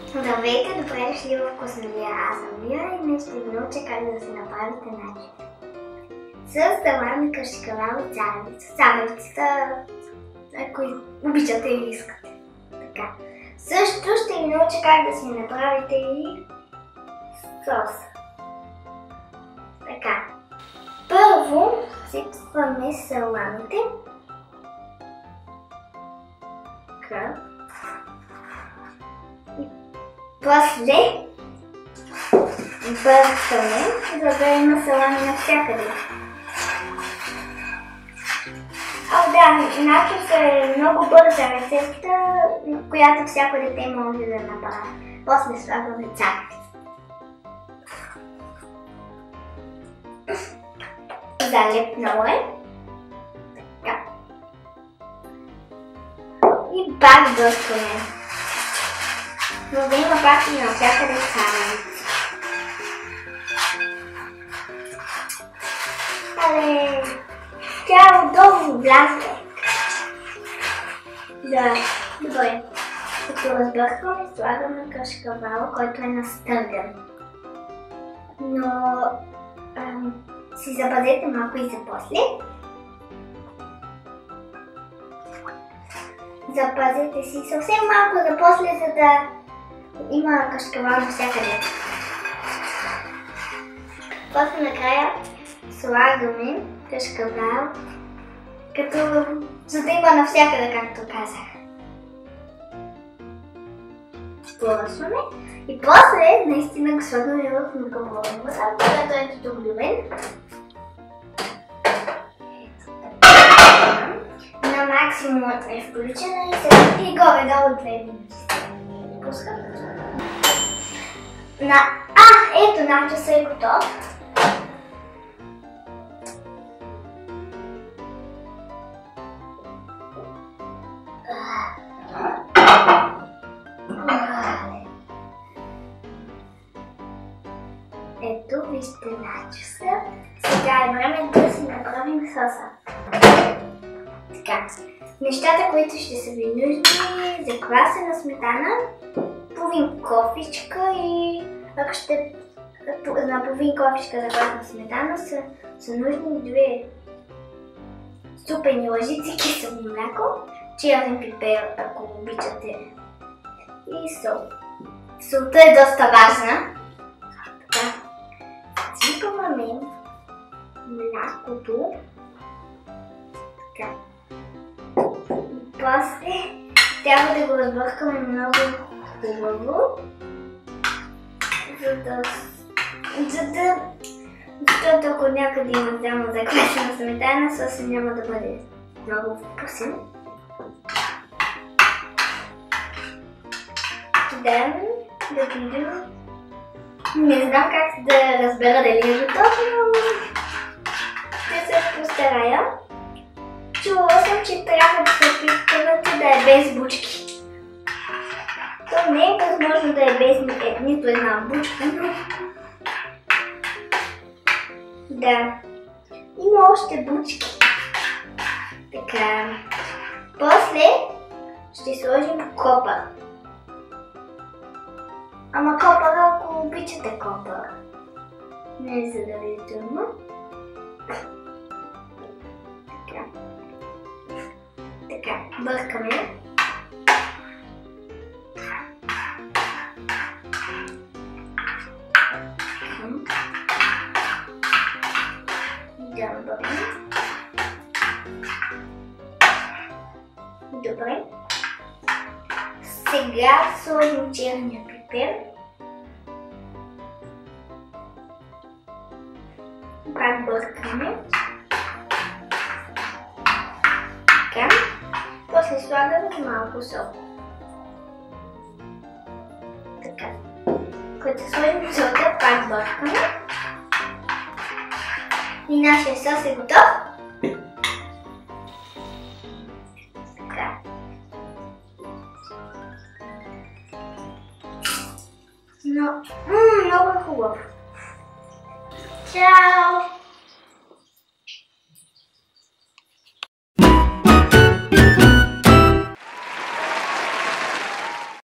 Здравейте, добре дошли в Вкусновия. Аз съм Мира и днес ще ви науча как да си направите начин. С салами, кашкавал и царевица. Царевицата, ако обичате или искате. Така. Също ще ви науча как да си направите и соса. Така. Първо сипваме саламите. Така. После бъркаме, за да има салами навсякъде. Начос е много бърза рецепта, която всяко дете може да направи. После слагаме царевица. Залепнало е. Така. И пак бъркаме. Но да има пак и навсякъде царевица. Тя е удобно влязла. Да, добре. Като разбъркваме, слагаме кашкавал, който е настърган. Но си запазете малко и за после. Запазете си съвсем малко за после, за да има кашкавал навсякъде. После накрая слагаме кашкавал, за да има навсякъде, както казах. Сплъсваме и после наистина го слагаме в микроволновата вода, когато е добавен. На максимум е включена и сега и горе-долу 2 минути. Пускам. Ето начосът е готов. Ето, вижте начоса. Сега е време да си направим соса. Така, нещата, които ще са ви нужни за квасена сметана, половин кофичка и на половин кофичка за квасена сметана са нужни 2 супени лъжици кисело мляко, черен пипер, ако обичате, и сол. Солта е доста важна. Така, сипваме млякото. Така. И после трябва да го разбъркаме много хубаво, защото ако някъде има само за квасена сметана, съсът няма да бъде много вкусен. Да видим. Не знам как да разбера дали е готов, но ще се постарая. Чувала съм, че трябва да се опитвате да е без бучки. То не е възможно да е без нито една бучка, но... Да. Има още бучки. Така. После ще сложим копър. Ама копър, ако обичате копър. Не е задължително. Така. Така, бъркаме. Добре. Сега сложим черния пипер. Пак бъркаме. Така. После слагаме малко сол. Така. Като сложим солта, пак бъркаме. И нашия сос е готов. Така. Но, много е хубав. Чао!